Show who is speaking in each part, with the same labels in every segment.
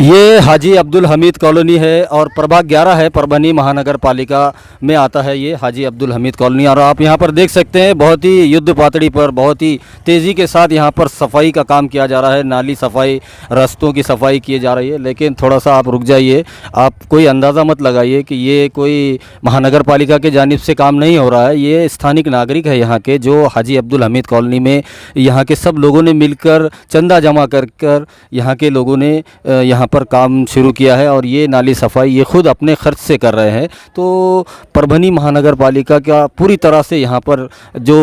Speaker 1: ये हाजी अब्दुल हमीद कॉलोनी है और प्रभाग 11 है, परभनी महानगर पालिका में आता है ये हाजी अब्दुल हमीद कॉलोनी। और आप यहाँ पर देख सकते हैं बहुत ही युद्ध पातड़ी पर बहुत ही तेज़ी के साथ यहाँ पर सफाई का काम किया जा रहा है। नाली सफाई, रास्तों की सफाई की जा रही है। लेकिन थोड़ा सा आप रुक जाइए, आप कोई अंदाज़ा मत लगाइए कि ये कोई महानगर पालिका के जानिब से काम नहीं हो रहा है। ये स्थानिक नागरिक है यहाँ के, जो हाजी अब्दुल हमीद कॉलोनी में यहाँ के सब लोगों ने मिलकर चंदा जमा कर यहाँ के लोगों ने यहाँ पर काम शुरू किया है। और ये नाली सफाई ये खुद अपने खर्च से कर रहे हैं। तो परभनी महानगर पालिका का पूरी तरह से यहाँ पर जो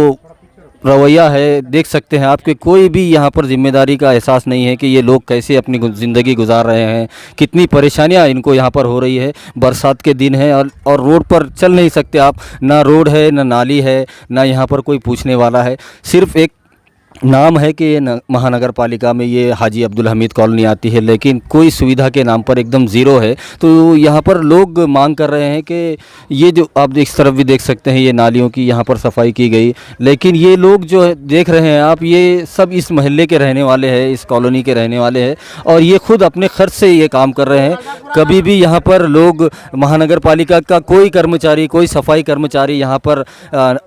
Speaker 1: रवैया है देख सकते हैं आपके, कोई भी यहाँ पर जिम्मेदारी का एहसास नहीं है कि ये लोग कैसे अपनी ज़िंदगी गुजार रहे हैं, कितनी परेशानियाँ इनको यहाँ पर हो रही है। बरसात के दिन है और रोड पर चल नहीं सकते आप, ना रोड है, ना नाली है, ना यहाँ पर कोई पूछने वाला है। सिर्फ एक नाम है कि ये महानगर पालिका में ये हाजी अब्दुल हमीद कॉलोनी आती है, लेकिन कोई सुविधा के नाम पर एकदम ज़ीरो है। तो यहाँ पर लोग मांग कर रहे हैं कि ये जो आप इस तरफ भी देख सकते हैं, ये नालियों की यहाँ पर सफाई की गई, लेकिन ये लोग जो देख रहे हैं आप, ये सब इस मोहल्ले के रहने वाले हैं, इस कॉलोनी के रहने वाले हैं और ये खुद अपने खर्च से ये काम कर रहे हैं। कभी भी यहाँ पर लोग महानगर पालिका का कोई कर्मचारी, कोई सफाई कर्मचारी यहाँ पर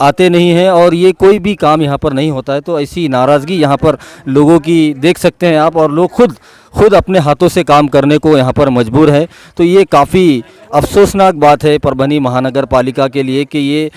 Speaker 1: आते नहीं हैं और ये कोई भी काम यहाँ पर नहीं होता है। तो ऐसी नाराज़गी यहाँ पर लोगों की देख सकते हैं आप, और लोग खुद अपने हाथों से काम करने को यहाँ पर मजबूर है। तो ये काफ़ी अफसोसनाक बात है परभनी महानगर पालिका के लिए कि ये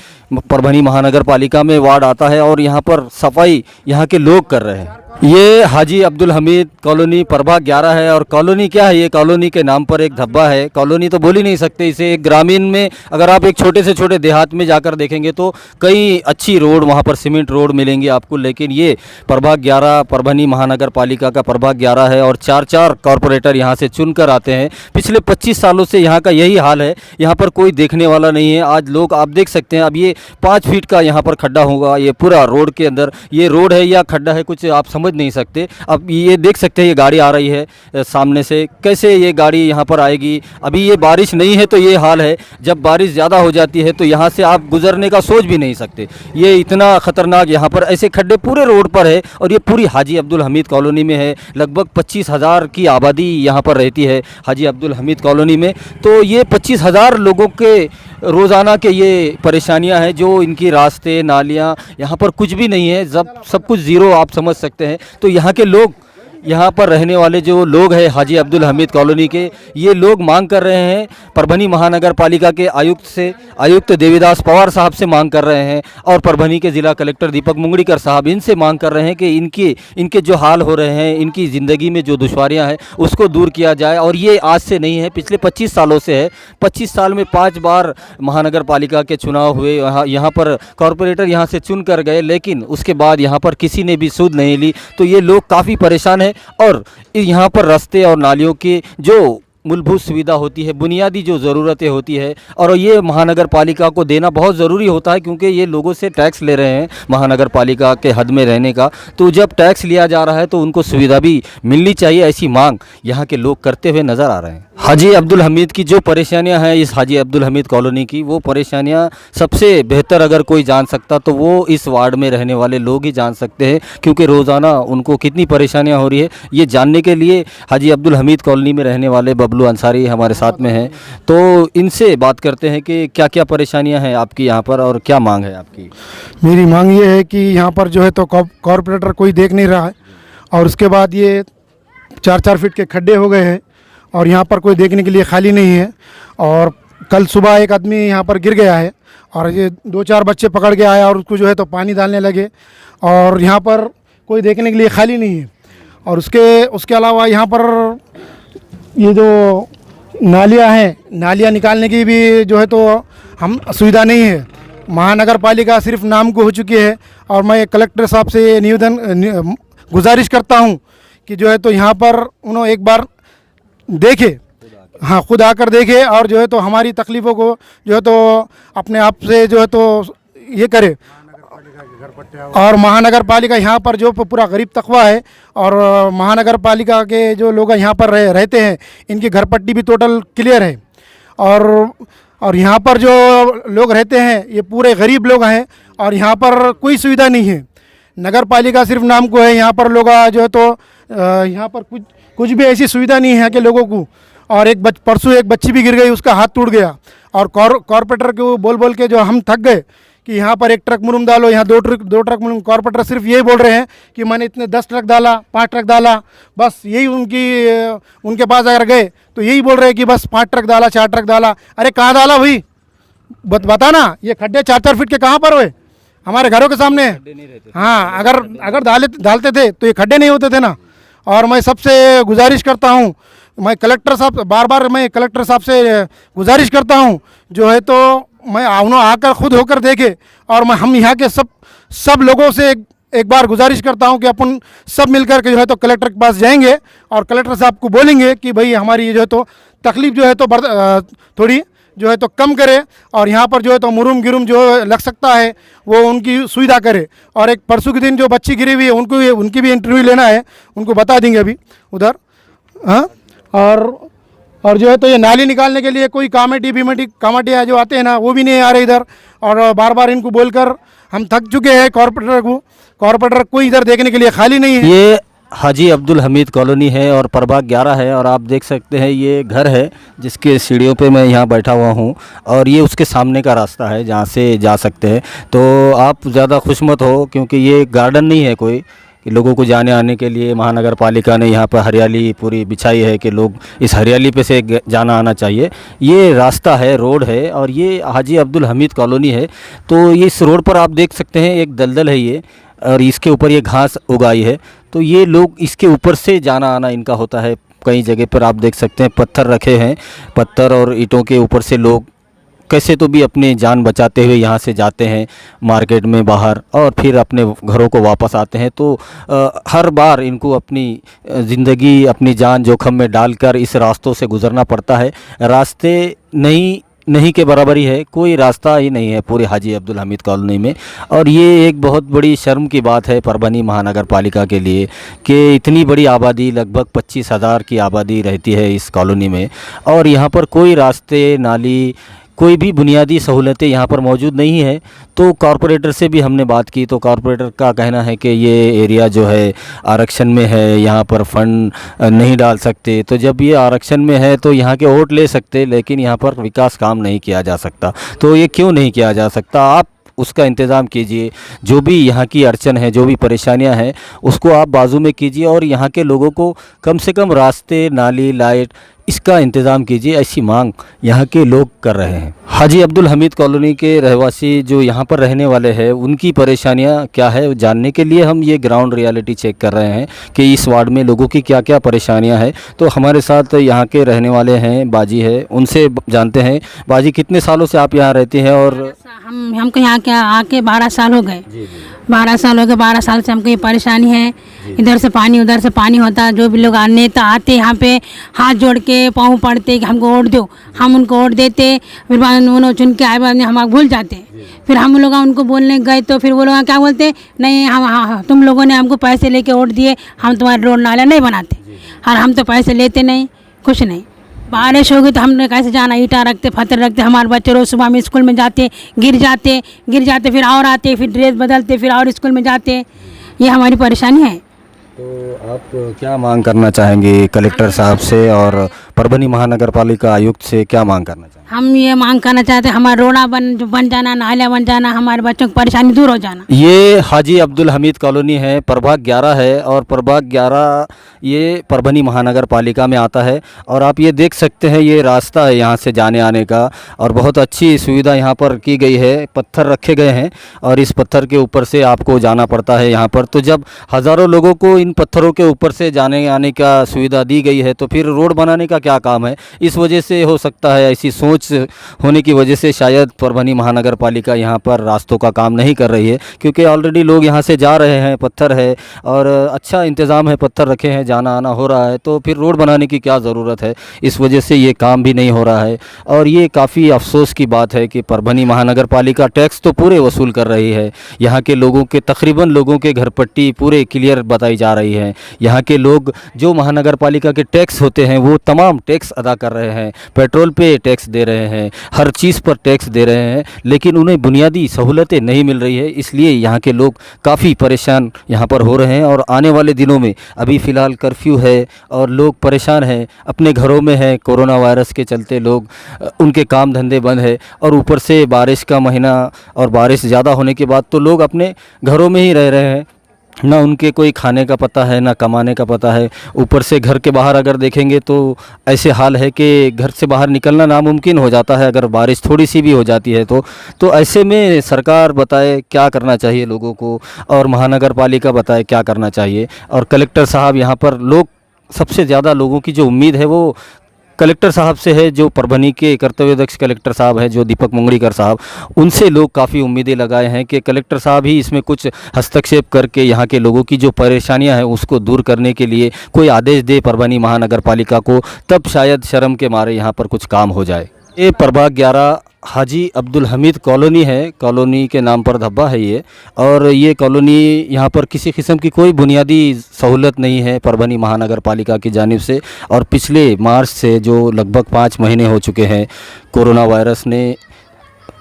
Speaker 1: परभनी महानगर पालिका में वार्ड आता है और यहाँ पर सफाई यहाँ के लोग कर रहे हैं। ये हाजी अब्दुल हमीद कॉलोनी प्रभाग 11 है। और कॉलोनी क्या है, ये कॉलोनी के नाम पर एक धब्बा है। कॉलोनी तो बोल ही नहीं सकते इसे। एक ग्रामीण में अगर आप एक छोटे से छोटे देहात में जाकर देखेंगे तो कई अच्छी रोड, वहाँ पर सीमेंट रोड मिलेंगी आपको, लेकिन ये प्रभाग 11 परभनी महानगर पालिका का प्रभाग 11 है और चार कॉरपोरेटर यहाँ से चुनकर आते हैं। पिछले 25 सालों से यहाँ का यही हाल है, यहाँ पर कोई देखने वाला नहीं है। आज लोग आप देख सकते हैं, अब ये 5 फीट का यहाँ पर खड्डा होगा, ये पूरा रोड के अंदर, ये रोड है या खड्डा है कुछ आप समझ नहीं सकते। अब ये देख सकते हैं, ये गाड़ी आ रही है सामने से, कैसे ये गाड़ी यहाँ पर आएगी। अभी ये बारिश नहीं है तो ये हाल है, जब बारिश ज़्यादा हो जाती है तो यहाँ से आप गुजरने का सोच भी नहीं सकते। ये इतना ख़तरनाक यहाँ पर ऐसे खड्डे पूरे रोड पर है और ये पूरी हाजी अब्दुल हमीद कॉलोनी में है। लगभग 25,000 की आबादी यहाँ पर रहती है हाजी अब्दुल हमीद कॉलोनी में। तो ये 25,000 लोगों के रोज़ाना के ये परेशानियां हैं, जो इनकी रास्ते, नालियां, यहाँ पर कुछ भी नहीं है, सब कुछ ज़ीरो आप समझ सकते हैं। तो यहाँ के लोग, यहाँ पर रहने वाले जो लोग हैं हाजी अब्दुल हमीद कॉलोनी के, ये लोग मांग कर रहे हैं परभनी महानगर पालिका के आयुक्त देवीदास पवार साहब से मांग कर रहे हैं और परभनी के ज़िला कलेक्टर दीपक मुंगड़ीकर साहब, इनसे मांग कर रहे हैं कि इनके जो हाल हो रहे हैं, इनकी ज़िंदगी में जो दुश्वारियां हैं उसको दूर किया जाए। और ये आज से नहीं है, पिछले 25 सालों से है। 25 साल में 5 बार महानगर पालिका के चुनाव हुए, यहाँ पर कॉरपोरेटर यहाँ से चुन कर गए, लेकिन उसके बाद यहाँ पर किसी ने भी सूद नहीं ली। तो ये लोग काफ़ी परेशान हैं और यहाँ पर रास्ते और नालियों की जो मूलभूत सुविधा होती है, बुनियादी जो ज़रूरतें होती है, और ये महानगर पालिका को देना बहुत ज़रूरी होता है, क्योंकि ये लोगों से टैक्स ले रहे हैं महानगर पालिका के हद में रहने का। तो जब टैक्स लिया जा रहा है तो उनको सुविधा भी मिलनी चाहिए, ऐसी मांग यहाँ के लोग करते हुए नज़र आ रहे हैं। हाजी अब्दुल हमीद की जो परेशानियां हैं इस हाजी अब्दुल हमीद कॉलोनी की, वो परेशानियां सबसे बेहतर अगर कोई जान सकता तो वो इस वार्ड में रहने वाले लोग ही जान सकते हैं, क्योंकि रोज़ाना उनको कितनी परेशानियां हो रही है ये जानने के लिए हाजी अब्दुल हमीद कॉलोनी में रहने वाले बबलू अंसारी हमारे साथ में हैं। तो इनसे बात करते हैं कि क्या क्या परेशानियाँ हैं आपकी यहाँ पर और क्या मांग है आपकी।
Speaker 2: मेरी मांग ये है कि यहाँ पर जो है तो कॉरपोरेटर कोई देख नहीं रहा है, और उसके बाद ये 4-4 फीट के खड्डे हो गए हैं और यहाँ पर कोई देखने के लिए खाली नहीं है। और कल सुबह एक आदमी यहाँ पर गिर गया है और ये 2-4 बच्चे पकड़ के आया और उसको जो है तो पानी डालने लगे, और यहाँ पर कोई देखने के लिए खाली नहीं है। और उसके अलावा यहाँ पर ये जो नालियाँ हैं, नालियाँ निकालने की भी जो है तो हम सुविधा नहीं है। महानगर पालिका सिर्फ नाम को हो चुकी है। और मैं कलेक्टर साहब से निवेदन गुजारिश करता हूँ कि जो है तो यहाँ पर उन्होंने एक बार देखे, हाँ खुद आकर देखे, और जो है तो हमारी तकलीफ़ों को जो है तो अपने आप से जो है तो ये करे। और महानगर पालिका यहाँ पर जो पूरा गरीब तबका है और महानगर पालिका के जो लोग यहाँ पर रहते हैं, इनकी घर पट्टी भी टोटल क्लियर है। और यहाँ पर जो लोग रहते हैं ये पूरे गरीब लोग हैं और यहाँ पर कोई सुविधा नहीं है। नगर पालिका सिर्फ नाम को है। यहाँ पर लोग जो है तो यहाँ पर कुछ कुछ भी ऐसी सुविधा नहीं है यहाँ के लोगों को। और परसों एक बच्ची भी गिर गई, उसका हाथ टूट गया। और कॉरपोरेटर को बोल बोल के जो हम थक गए कि यहाँ पर 1 ट्रक मुरुम डालो, यहाँ 2 ट्रक मुरुम। कॉरपोरेटर सिर्फ यही बोल रहे हैं कि मैंने इतने 10 ट्रक डाला, 5 ट्रक डाला, बस यही उनके पास अगर गए तो यही बोल रहे हैं कि बस 5 ट्रक डाला, 4 ट्रक डाला। अरे कहाँ डाला भाई, बता ना। ये खड्डे 4-4 फीट के कहाँ पर हुए? हमारे घरों के सामने। हाँ, अगर डालते थे तो ये खड्डे नहीं होते थे ना। और मैं सबसे गुजारिश करता हूँ, मैं कलेक्टर साहब बार मैं कलेक्टर साहब से गुजारिश करता हूँ, जो है तो मैं उन्होंने आकर खुद होकर देखे। और हम यहाँ के सब लोगों से एक बार गुजारिश करता हूँ कि अपन सब मिलकर के जो है तो कलेक्टर के पास जाएंगे और कलेक्टर साहब को बोलेंगे कि भाई हमारी जो है तो तकलीफ जो है तो थोड़ी जो है तो कम करे, और यहाँ पर जो है तो मुरुम गिरुम जो लग सकता है वो उनकी सुविधा करे। और एक परसों के दिन जो बच्ची गिरी हुई है उनकी भी इंटरव्यू लेना है, उनको बता देंगे अभी उधर। हाँ, और जो है तो ये नाली निकालने के लिए कोई कामाटिया जो आते हैं ना, वो भी नहीं आ रहे इधर। और बार इनको बोलकर हम थक चुके हैं। कॉरपोरेटर कोई इधर देखने के लिए खाली नहीं है।
Speaker 1: ये हाजी अब्दुल हमीद कॉलोनी है और प्रभाग 11 है, और आप देख सकते हैं ये घर है जिसके सीढ़ियों पे मैं यहाँ बैठा हुआ हूँ, और ये उसके सामने का रास्ता है जहाँ से जा सकते हैं। तो आप ज़्यादा खुश मत हो, क्योंकि ये गार्डन नहीं है कोई कि लोगों को जाने आने के लिए महानगर पालिका ने यहाँ पर हरियाली पूरी बिछाई है कि लोग इस हरियाली पे से जाना आना चाहिए। ये रास्ता है, रोड है, और ये हाजी अब्दुल हमीद कॉलोनी है। तो ये इस रोड पर आप देख सकते हैं एक दलदल है ये, और इसके ऊपर ये घास उगाई है। तो ये लोग इसके ऊपर से जाना आना इनका होता है। कई जगह पर आप देख सकते हैं पत्थर रखे हैं, पत्थर और ईंटों के ऊपर से लोग कैसे तो भी अपनी जान बचाते हुए यहाँ से जाते हैं मार्केट में बाहर, और फिर अपने घरों को वापस आते हैं। तो हर बार इनको अपनी ज़िंदगी, अपनी जान जोखिम में डालकर इस रास्तों से गुज़रना पड़ता है। रास्ते नहीं के बराबर ही है, कोई रास्ता ही नहीं है पूरे हाजी अब्दुल हमीद कॉलोनी में। और ये एक बहुत बड़ी शर्म की बात है परभनी महानगर पालिका के लिए कि इतनी बड़ी आबादी, लगभग 25,000 की आबादी रहती है इस कॉलोनी में, और यहाँ पर कोई रास्ते, नाली, कोई भी बुनियादी सहूलतें यहाँ पर मौजूद नहीं है। तो कॉरपोरेटर से भी हमने बात की, तो कॉरपोरेटर का कहना है कि ये एरिया जो है आरक्षण में है, यहाँ पर फंड नहीं डाल सकते। तो जब ये आरक्षण में है तो यहाँ के वोट ले सकते, लेकिन यहाँ पर विकास काम नहीं किया जा सकता। तो ये क्यों नहीं किया जा सकता? आप उसका इंतज़ाम कीजिए। जो भी यहाँ की अड़चन है, जो भी परेशानियाँ हैं, उसको आप बाजू में कीजिए, और यहाँ के लोगों को कम से कम रास्ते, नाली, लाइट, इसका इंतज़ाम कीजिए। ऐसी मांग यहाँ के लोग कर रहे हैं। हाजी अब्दुल हमीद कॉलोनी के रहवासी जो यहाँ पर रहने वाले हैं, उनकी परेशानियाँ क्या है जानने के लिए हम ये ग्राउंड रियलिटी चेक कर रहे हैं कि इस वार्ड में लोगों की क्या क्या परेशानियाँ हैं। तो हमारे साथ यहाँ के रहने वाले हैं, बाजी है, उनसे जानते हैं। बाजी, कितने सालों से आप यहाँ रहते हैं? और
Speaker 3: हमको यहाँ के आके 12 साल हो गए। 12 साल हो गए। 12 साल से हमको ये परेशानी है, इधर से पानी उधर से पानी होता है। जो भी लोग नेता आते यहाँ पे हाथ जोड़ के पाँव पड़ते कि हमको वोट दो, हम उनको वोट देते। फिर उन्होंने चुन के आए बाद हम भूल जाते। फिर हम लोग उनको बोलने गए तो फिर वो लोग क्या बोलते, नहीं हम तुम लोगों ने हमको पैसे लेके वोट दिए, हम तुम्हारे रोड नाले नहीं बनाते। और हम तो पैसे लेते नहीं, कुछ नहीं। बारिश होगी तो हमने कैसे जाना, ईंटा रखते, पत्थर रखते। हमारे बच्चे रोज़ सुबह में स्कूल में जाते, गिर जाते फिर और आते, फिर ड्रेस बदलते, फिर और स्कूल में जाते। ये हमारी परेशानी है।
Speaker 1: तो आप क्या मांग करना चाहेंगे कलेक्टर साहब से और परभनी महानगर पालिका आयुक्त से? क्या मांग करना चाहेंगे?
Speaker 3: हम ये मांग करना चाहते हैं हमारा रोड़ा बन जाना, नाला बन जाना, हमारे बच्चों की परेशानी दूर हो जाना।
Speaker 1: ये हाजी अब्दुल हमीद कॉलोनी है, प्रभाग 11 है, और प्रभाग 11 ये परभनी महानगर पालिका में आता है। और आप ये देख सकते हैं ये रास्ता है यहाँ से जाने आने का, और बहुत अच्छी सुविधा यहाँ पर की गई है। पत्थर रखे गए हैं और इस पत्थर के ऊपर से आपको जाना पड़ता है यहाँ पर। तो जब हज़ारों लोगों को इन पत्थरों के ऊपर से जाने आने का सुविधा दी गई है, तो फिर रोड बनाने का क्या काम है? इस वजह से हो सकता है, ऐसी सोच होने की वजह से शायद परभनी महानगर पालिका यहाँ पर रास्तों का काम नहीं कर रही है, क्योंकि ऑलरेडी लोग यहाँ से जा रहे हैं, पत्थर है और अच्छा इंतज़ाम है, पत्थर रखे हैं, जाना आना हो रहा है। तो फिर रोड बनाने की क्या ज़रूरत है? इस वजह से ये काम भी नहीं हो रहा है। और ये काफ़ी अफसोस की बात है कि परभनी महानगर पालिका टैक्स तो पूरे वसूल कर रही है, यहाँ के लोगों के तकरीबन लोगों के घर पट्टी पूरे क्लियर बताई जा रही है। यहाँ के लोग जो महानगर पालिका के टैक्स होते हैं वो तमाम तमाम टैक्स अदा कर रहे हैं, पेट्रोल पे टैक्स दे रहे हैं, हर चीज़ पर टैक्स दे रहे हैं, लेकिन उन्हें बुनियादी सहूलतें नहीं मिल रही है। इसलिए यहाँ के लोग काफ़ी परेशान यहाँ पर हो रहे हैं और आने वाले दिनों में अभी फ़िलहाल कर्फ्यू है और लोग परेशान हैं, अपने घरों में हैं, कोरोना वायरस के चलते लोग उनके काम धंधे बंद है और ऊपर से बारिश का महीना और बारिश ज़्यादा होने के बाद तो लोग अपने घरों में ही रह रहे हैं, ना उनके कोई खाने का पता है ना कमाने का पता है। ऊपर से घर के बाहर अगर देखेंगे तो ऐसे हाल है कि घर से बाहर निकलना नामुमकिन हो जाता है अगर बारिश थोड़ी सी भी हो जाती है तो ऐसे में सरकार बताए क्या करना चाहिए लोगों को और महानगर पालिका बताए क्या करना चाहिए। और कलेक्टर साहब यहाँ पर लोग सबसे ज़्यादा लोगों की जो उम्मीद है वो कलेक्टर साहब से है, जो परभनी के कर्तव्यदक्ष कलेक्टर साहब है जो दीपक मुंगड़ीकर साहब, उनसे लोग काफ़ी उम्मीदें लगाए हैं कि कलेक्टर साहब ही इसमें कुछ हस्तक्षेप करके यहाँ के लोगों की जो परेशानियां हैं उसको दूर करने के लिए कोई आदेश दे परभनी महानगर पालिका को, तब शायद शर्म के मारे यहाँ पर कुछ काम हो जाए। ये प्रभाग 11 हाजी अब्दुल हमीद कॉलोनी है, कॉलोनी के नाम पर धब्बा है ये, और ये कॉलोनी यहाँ पर किसी किस्म की कोई बुनियादी सहूलत नहीं है परभनी महानगर पालिका की जानिब से। और पिछले मार्च से जो लगभग 5 महीने हो चुके हैं, कोरोना वायरस ने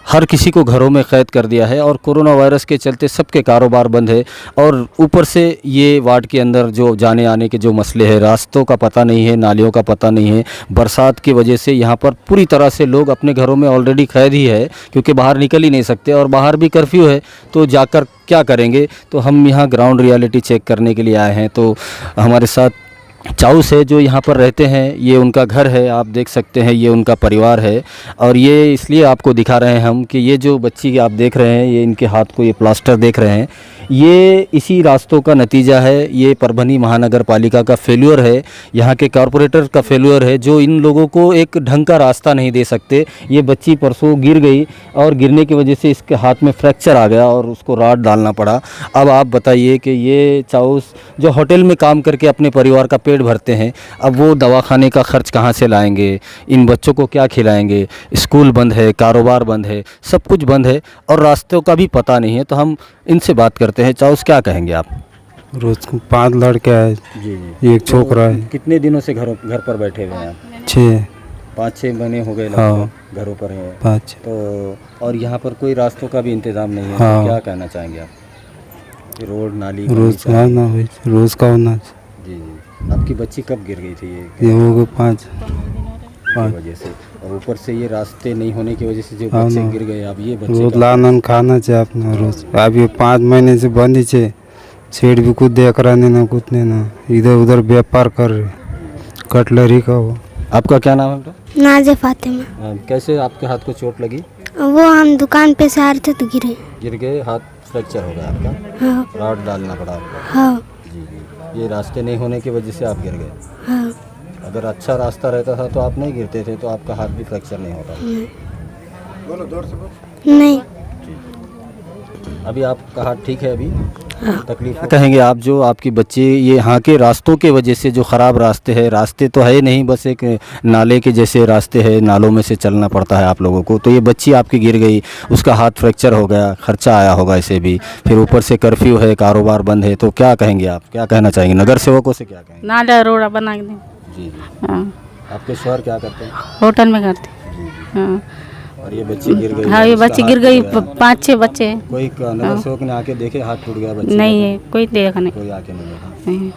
Speaker 1: हर किसी को घरों में कैद कर दिया है और कोरोना वायरस के चलते सबके कारोबार बंद है। और ऊपर से ये वार्ड के अंदर जो जाने आने के जो मसले हैं, रास्तों का पता नहीं है, नालियों का पता नहीं है, बरसात की वजह से यहाँ पर पूरी तरह से लोग अपने घरों में ऑलरेडी कैद ही है क्योंकि बाहर निकल ही नहीं सकते और बाहर भी कर्फ्यू है, तो जाकर क्या करेंगे। तो हम यहाँ ग्राउंड रियलिटी चेक करने के लिए आए हैं। तो हमारे साथ चाउस है जो यहाँ पर रहते हैं, ये उनका घर है, आप देख सकते हैं, ये उनका परिवार है। और ये इसलिए आपको दिखा रहे हैं हम कि ये जो बच्ची आप देख रहे हैं, ये इनके हाथ को ये प्लास्टर देख रहे हैं, ये इसी रास्तों का नतीजा है। ये परभनी महानगर पालिका का फेल्योर है, यहाँ के कॉरपोरेटर का फेल्योर है जो इन लोगों को एक ढंग का रास्ता नहीं दे सकते। ये बच्ची परसों गिर गई और गिरने की वजह से इसके हाथ में फ्रैक्चर आ गया और उसको रॉड डालना पड़ा। अब आप बताइए कि ये चाउस जो होटल में काम करके अपने परिवार का पेट भरते हैं, अब वो दवाखाने का खर्च कहाँ से लाएंगे, इन बच्चों को क्या खिलाएंगे, स्कूल बंद है, कारोबार बंद है, सब कुछ बंद है और रास्तों का भी पता नहीं है। तो हम इनसे बात करते हैं। चाउस क्या कहेंगे आप?
Speaker 4: रोज को 5 लड़के है जी, एक छोकरा है।
Speaker 1: कितने दिनों से घर पर बैठे हुए हैं आप? 5-6 महीने हो गए लगभग घरों पर हैं।
Speaker 4: 5
Speaker 1: तो और यहाँ पर कोई रास्तों का भी इंतज़ाम नहीं है।
Speaker 4: हाँ।
Speaker 1: तो क्या कहना चाहेंगे आप कि रोड नाली
Speaker 4: रोज का ना हो, रोज का होना।
Speaker 1: जी जी। आपकी बच्ची कब गिर गई थी?
Speaker 4: ये हो गए 5
Speaker 1: की वजह से, और ऊपर से ये रास्ते नहीं होने की वजह से जो
Speaker 4: हाँ
Speaker 1: बच्चे
Speaker 4: ना।
Speaker 1: गिर गए। अब ये बच्चे
Speaker 4: रोज
Speaker 1: का
Speaker 4: लाना खाना चाहिए अपना रोज। अब ये 5 महीने से बंद ही छे, सेठ भी कुछ देख रहा नहीं ना कुछ नहीं ना, इधर उधर व्यापार कर रहे, कटलरी का हो।
Speaker 1: आपका क्या नाम है बेटा?
Speaker 5: नाज़े फातिमा।
Speaker 1: कैसे आपके हाथ को चोट लगी?
Speaker 5: वो हम दुकान पे से आ रहे थे तो
Speaker 1: गिर गए, हाथ फ्रैक्चर हो गया आपका,
Speaker 5: हाँ
Speaker 1: रॉड डालना पड़ा आपको।
Speaker 5: हाँ
Speaker 1: जी जी। ये रास्ते नहीं होने की वजह से आप गिर गए।
Speaker 5: हाँ।
Speaker 1: अगर अच्छा रास्ता रहता था तो आप नहीं गिरते थे, तो आपका हाथ भी फ्रैक्चर नहीं होता।
Speaker 5: नहीं।
Speaker 1: अभी आपका हाथ ठीक है? अभी तकलीफ क्या कहेंगे आप, जो आपकी बच्ची ये यहाँ के रास्तों के वजह से, जो ख़राब रास्ते हैं, रास्ते तो है नहीं, बस एक नाले के जैसे रास्ते हैं, नालों में से चलना पड़ता है आप लोगों को। तो ये बच्ची आपकी गिर गई, उसका हाथ फ्रैक्चर हो गया, खर्चा आया होगा इसे भी, फिर ऊपर से कर्फ्यू है, कारोबार बंद है, तो क्या कहेंगे आप, क्या कहना चाहेंगे नगर सेवकों से, क्या कहेंगे?
Speaker 3: नाला रोड बना के दें।
Speaker 1: जी जी।
Speaker 3: हाँ,
Speaker 1: आपके शोहर क्या करते हैं?
Speaker 3: होटल में करते।
Speaker 1: जी जी।
Speaker 3: हाँ
Speaker 1: और ये बच्ची गिर गई?
Speaker 3: हाँ, ये
Speaker 1: उसका
Speaker 3: बच्ची
Speaker 1: हाथ
Speaker 3: गिर गई,
Speaker 1: टूट गया।
Speaker 3: 5-6 बच्चे हैं।
Speaker 1: कोई नगर सेवक ने आके देखे हाथ टूट गया बच्ची
Speaker 3: नहीं
Speaker 1: का?
Speaker 3: है, कोई देखा नहीं।
Speaker 1: कोई आके नहीं देखा।
Speaker 3: नहीं।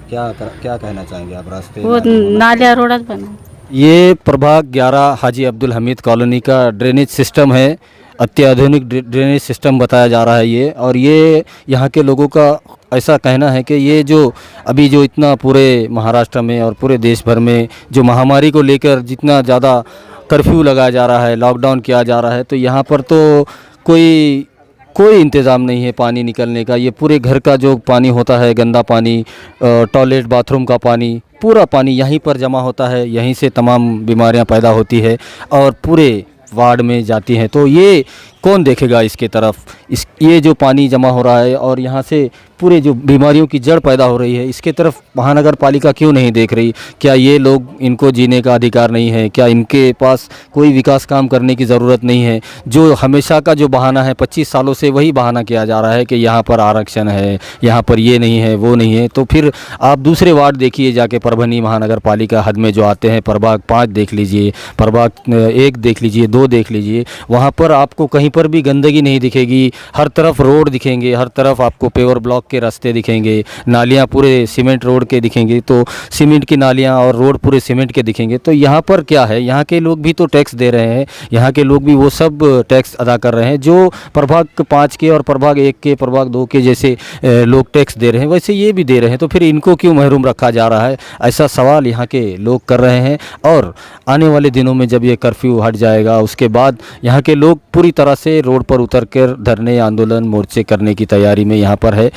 Speaker 1: क्या कहना चाहेंगे आप रास्ते?
Speaker 3: वो नाला रोड बना।
Speaker 1: ये प्रभाग 11 हाजी अब्दुल हमीद कॉलोनी का ड्रेनेज सिस्टम है, अत्याधुनिक ड्रेनेज सिस्टम बताया जा रहा है ये। और ये यहाँ के लोगों का ऐसा कहना है कि ये जो अभी जो इतना पूरे महाराष्ट्र में और पूरे देश भर में जो महामारी को लेकर जितना ज़्यादा कर्फ्यू लगाया जा रहा है, लॉकडाउन किया जा रहा है, तो यहाँ पर तो कोई इंतज़ाम नहीं है पानी निकलने का। ये पूरे घर का जो पानी होता है, गंदा पानी, टॉयलेट बाथरूम का पानी, पूरा पानी यहीं पर जमा होता है, यहीं से तमाम बीमारियां पैदा होती है और पूरे वार्ड में जाती हैं। तो ये कौन देखेगा इसके तरफ? इस ये जो पानी जमा हो रहा है और यहाँ से पूरे जो बीमारियों की जड़ पैदा हो रही है, इसके तरफ महानगर पालिका क्यों नहीं देख रही? क्या ये लोग, इनको जीने का अधिकार नहीं है? क्या इनके पास कोई विकास काम करने की ज़रूरत नहीं है? जो हमेशा का जो बहाना है, 25 सालों से वही बहाना किया जा रहा है कि यहाँ पर आरक्षण है, यहाँ पर ये नहीं है, वो नहीं है। तो फिर आप दूसरे वार्ड देखिए जाके, परभनी महानगर पालिका हद में जो आते हैं, प्रभाग 5 देख लीजिए, प्रभाग 1 देख लीजिए, 2 देख लीजिए, वहाँ पर आपको कहीं पर भी गंदगी नहीं दिखेगी। हर तरफ रोड दिखेंगे, हर तरफ आपको पेवर ब्लॉक के रास्ते दिखेंगे, नालियाँ पूरे सीमेंट रोड के दिखेंगे, तो सीमेंट की नालियाँ और रोड पूरे सीमेंट के दिखेंगे। तो यहाँ पर क्या है, यहाँ के लोग भी तो टैक्स दे रहे हैं, यहाँ के लोग भी वो सब टैक्स अदा कर रहे हैं जो प्रभाग 5 के और प्रभाग 1 के, प्रभाग 2 के जैसे लोग टैक्स दे रहे हैं, वैसे ये भी दे रहे हैं। तो फिर इनको क्यों महरूम रखा जा रहा है? ऐसा सवाल यहाँ के लोग कर रहे हैं। और आने वाले दिनों में जब ये कर्फ्यू हट जाएगा, उसके बाद यहाँ के लोग पूरी तरह से रोड पर उतर कर धरने, आंदोलन, मोर्चे करने की तैयारी में यहाँ पर है।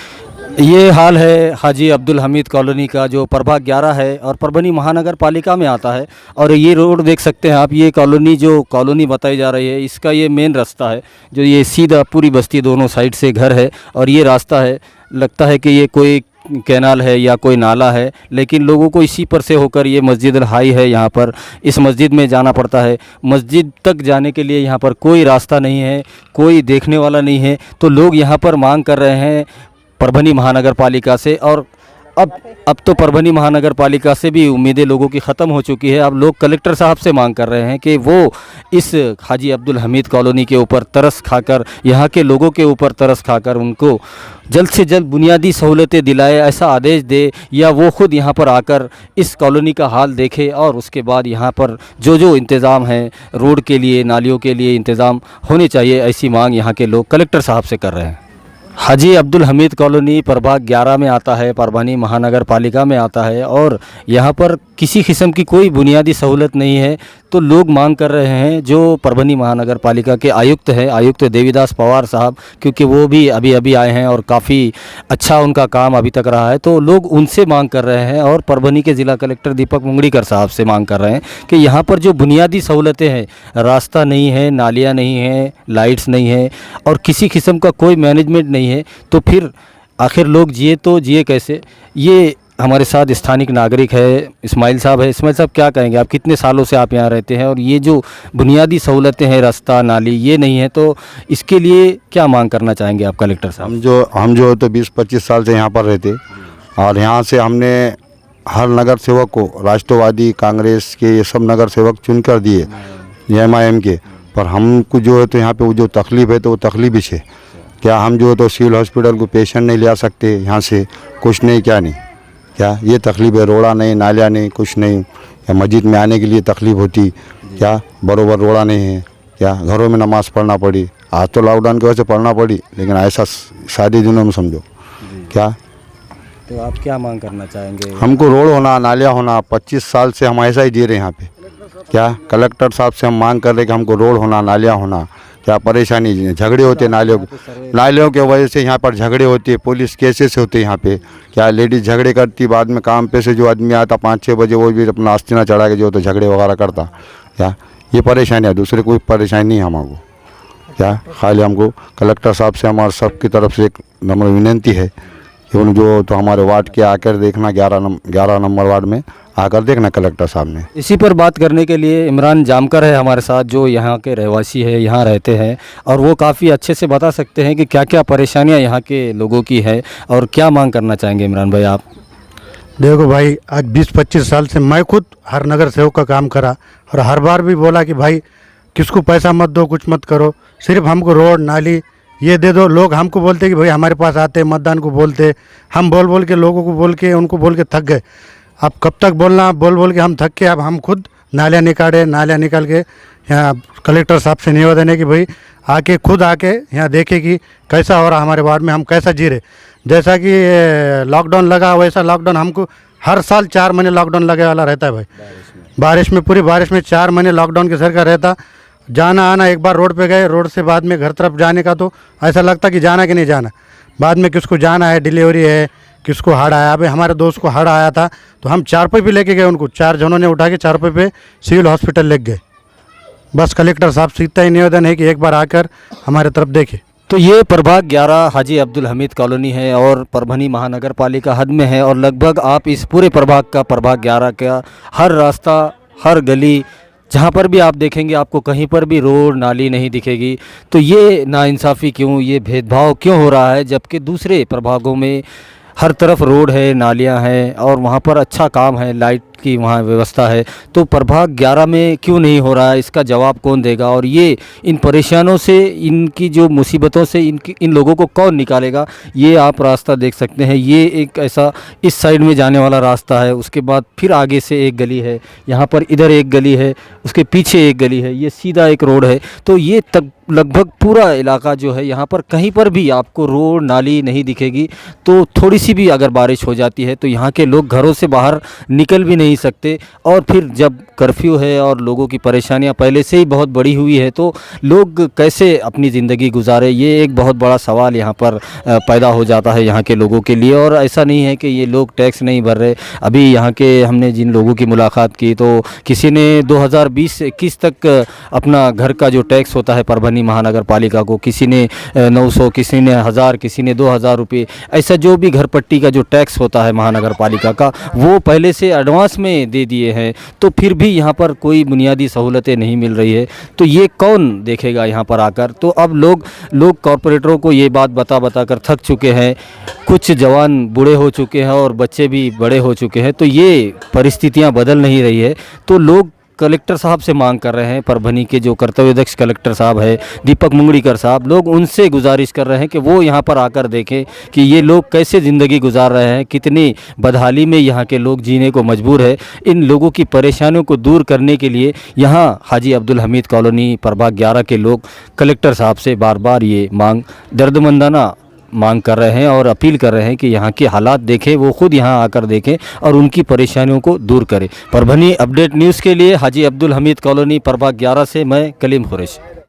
Speaker 1: ये हाल है हाजी अब्दुल हमीद कॉलोनी का, जो प्रभाग 11 है और परभनी महानगर पालिका में आता है। और ये रोड देख सकते हैं आप, ये कॉलोनी जो कॉलोनी बताई जा रही है, इसका ये मेन रास्ता है, जो ये सीधा पूरी बस्ती दोनों साइड से घर है और ये रास्ता है। लगता है कि ये कोई कैनाल है या कोई नाला है, लेकिन लोगों को इसी पर से होकर, ये मस्जिद अल हाई है, यहाँ पर इस मस्जिद में जाना पड़ता है। मस्जिद तक जाने के लिए यहाँ पर कोई रास्ता नहीं है, कोई देखने वाला नहीं है। तो लोग यहाँ पर मांग कर रहे हैं परभनी महानगर पालिका से। और अब तो परभनी महानगर पालिका से भी उम्मीदें लोगों की ख़त्म हो चुकी है। अब लोग कलेक्टर साहब से मांग कर रहे हैं कि वो इस हाजी अब्दुल हमीद कॉलोनी के ऊपर तरस खाकर, यहाँ के लोगों के ऊपर तरस खाकर उनको जल्द से जल्द बुनियादी सहूलतें दिलाए, ऐसा आदेश दे, या वो ख़ुद यहाँ पर आकर इस कॉलोनी का हाल देखे और उसके बाद यहाँ पर जो जो इंतज़ाम है रोड के लिए, नालियों के लिए इंतज़ाम होने चाहिए, ऐसी मांग यहाँ के लोग कलेक्टर साहब से कर रहे हैं। हाजी अब्दुल हमीद कॉलोनी प्रभाग 11 में आता है, परभनी महानगर पालिका में आता है और यहाँ पर किसी किस्म की कोई बुनियादी सहूलत नहीं है। तो लोग मांग कर रहे हैं, जो परभनी महानगर पालिका के आयुक्त हैं, आयुक्त देवीदास पवार साहब, क्योंकि वो भी अभी अभी आए हैं और काफ़ी अच्छा उनका काम अभी तक रहा है, तो लोग उनसे मांग कर रहे हैं। और परभनी के ज़िला कलेक्टर दीपक मुंगड़ीकर साहब से मांग कर रहे हैं कि यहाँ पर जो बुनियादी सहूलतें हैं, रास्ता नहीं है, नालियाँ नहीं हैं, लाइट्स नहीं है और किसी किस्म का कोई मैनेजमेंट नहीं है, तो फिर आखिर लोग जिए तो जिए कैसे? ये हमारे साथ स्थानिक नागरिक है, इस्माइल साहब है। इस्माइल साहब, क्या कहेंगे आप? कितने सालों से आप यहाँ रहते हैं और ये जो बुनियादी सहूलतें हैं, रास्ता, नाली, ये नहीं है, तो इसके लिए क्या मांग करना चाहेंगे आप कलेक्टर साहब?
Speaker 6: हम जो तो 20-25 साल से यहाँ पर रहते और यहाँ से हमने हर नगर सेवक को राष्ट्रवादी कांग्रेस के ये सब नगर सेवक चुन कर दिए, MIM के। पर हमको जो है तो यहाँ पे वो जो तकलीफ है तो वो तकलीफ ही है। क्या हम जो है तो सिविल हॉस्पिटल को पेशेंट नहीं ले सकते यहाँ से, कुछ नहीं, क्या नहीं, क्या ये तकलीफ है? रोड़ा नहीं, नालियाँ नहीं, कुछ नहीं। या मस्जिद में आने के लिए तकलीफ होती, क्या बरोबर रोड़ा नहीं है? क्या घरों में नमाज़ पढ़ना पड़ी? आज तो लॉकडाउन की वजह से पढ़ना पड़ी, लेकिन ऐसा शादी दिनों में समझो क्या।
Speaker 1: तो आप क्या मांग करना चाहेंगे?
Speaker 6: हमको रोड होना, नालियाँ होना। 25 साल से हम ऐसा ही जी रहे हैं यहाँ पे। क्या कलेक्टर साहब से हम मांग कर रहे कि हमको रोड होना, नालियाँ होना। क्या परेशानी, झगड़े होते नालियों के वजह से यहाँ पर झगड़े होते, पुलिस केसेस होते यहाँ पे। क्या लेडीज़ झगड़े करती, बाद में काम पे से जो आदमी आता 5-6 बजे वो भी अपना आस्तीना चढ़ा के जो तो झगड़े वगैरह करता। क्या ये परेशानी है? दूसरे कोई परेशानी नहीं है हमको। क्या खाली हमको कलेक्टर साहब से हमारे सबकी तरफ से एक नम्र विनती है कि उन जो तो हमारे वार्ड के आकर देखना, 11 नंबर वार्ड में आकर देखना कलेक्टर साहब ने।
Speaker 1: इसी पर बात करने के लिए इमरान जामकर है हमारे साथ, जो यहाँ के रहवासी है, यहाँ रहते हैं और वो काफ़ी अच्छे से बता सकते हैं कि क्या क्या परेशानियाँ यहाँ के लोगों की है और क्या मांग करना चाहेंगे। इमरान भाई, आप?
Speaker 2: देखो भाई, आज 20-25 साल से मैं खुद हर नगर सेवक का काम करा और हर बार भी बोला कि भाई किसको पैसा मत दो, कुछ मत करो, सिर्फ हमको रोड, नाली ये दे दो। लोग हमको बोलते कि भाई हमारे पास आते, मतदान को बोलते, हम बोल बोल के लोगों को बोल के उनको बोल के थक गए। अब कब तक बोलना, बोल बोल के हम थक के अब हम खुद नालियाँ निकाल के यहाँ कलेक्टर साहब से निवेदन है कि भाई आके खुद आके यहाँ देखे कि कैसा हो रहा हमारे वार्ड में, हम कैसा जी रहे। जैसा कि लॉकडाउन लगा वैसा लॉकडाउन हमको हर साल 4 महीने लॉकडाउन लगे वाला रहता है भाई। बारिश में, पूरी बारिश में 4 महीने लॉकडाउन के सर का रहता। जाना आना, एक बार रोड पे गए, रोड से बाद में घर तरफ जाने का तो ऐसा लगता कि जाना कि नहीं जाना। बाद में किसको जाना है, डिलीवरी है, किसको हड़ आया। अभी हमारे दोस्त को हड़ आया था तो हम 4 पे भी लेके गए उनको, 4 जनों ने उठा के 4 पे सिविल हॉस्पिटल ले गए। बस कलेक्टर साहब से इतना ही निवेदन है कि एक बार आकर हमारे तरफ देखें।
Speaker 1: तो ये प्रभाग 11 हाजी अब्दुल हमीद कॉलोनी है और परभनी महानगर पालिका हद में है और लगभग आप इस पूरे प्रभाग 11 का हर रास्ता, हर गली, जहाँ पर भी आप देखेंगे आपको कहीं पर भी रोड नाली नहीं दिखेगी। तो ये नाइंसाफ़ी क्यों, ये भेदभाव क्यों हो रहा है, जबकि दूसरे प्रभागों में हर तरफ रोड है, नालियाँ हैं और वहाँ पर अच्छा काम है, लाइट की वहाँ व्यवस्था है। तो प्रभाग 11 में क्यों नहीं हो रहा है, इसका जवाब कौन देगा? और ये इन परेशानों से, इनकी जो मुसीबतों से इन लोगों को कौन निकालेगा? ये आप रास्ता देख सकते हैं, ये एक ऐसा इस साइड में जाने वाला रास्ता है, उसके बाद फिर आगे से एक गली है, यहाँ पर इधर एक गली है, उसके पीछे एक गली है, ये सीधा एक रोड है। तो ये तक लगभग पूरा इलाका जो है, यहाँ पर कहीं पर भी आपको रोड नाली नहीं दिखेगी। तो थोड़ी सी भी अगर बारिश हो जाती है तो यहाँ के लोग घरों से बाहर निकल भी नहीं सकते। और फिर जब कर्फ्यू है और लोगों की परेशानियाँ पहले से ही बहुत बड़ी हुई है तो लोग कैसे अपनी ज़िंदगी गुजारे, ये एक बहुत बड़ा सवाल यहाँ पर पैदा हो जाता है यहाँ के लोगों के लिए। और ऐसा नहीं है कि ये लोग टैक्स नहीं भर रहे। अभी यहाँ के हमने जिन लोगों की मुलाकात की तो किसी ने 2020-21 तक अपना घर का जो टैक्स होता है परभनी महानगर पालिका को, किसी ने 900, किसी ने 1000, किसी ने 2000 रुपये, ऐसा जो भी घर पट्टी का जो टैक्स होता है महानगर पालिका का, वो पहले से एडवांस में दे दिए हैं। तो फिर भी यहाँ पर कोई बुनियादी सहूलतें नहीं मिल रही है। तो ये कौन देखेगा यहाँ पर आकर? तो अब लोग कॉरपोरेटरों को ये बात बता कर थक चुके हैं। कुछ जवान बूढ़े हो चुके हैं और बच्चे भी बड़े हो चुके हैं। तो ये परिस्थितियाँ बदल नहीं रही है। तो लोग कलेक्टर साहब से मांग कर रहे हैं, परभनी के जो कर्तव्यदक्ष कलेक्टर साहब है दीपक मुंगड़ीकर साहब, लोग उनसे गुजारिश कर रहे हैं कि वो यहाँ पर आकर देखें कि ये लोग कैसे ज़िंदगी गुजार रहे हैं, कितनी बदहाली में यहाँ के लोग जीने को मजबूर है। इन लोगों की परेशानियों को दूर करने के लिए यहाँ हाजी अब्दुल हमीद कॉलोनी प्रभाग 11 के लोग कलेक्टर साहब से बार बार ये मांग दर्दमंदाना मांग कर रहे हैं और अपील कर रहे हैं कि यहाँ के हालात देखें, वो खुद यहाँ आकर देखें और उनकी परेशानियों को दूर करें। परभनी अपडेट न्यूज़ के लिए हाजी अब्दुल हमीद कॉलोनी प्रभाग 11 से मैं कलीम खुरैशी।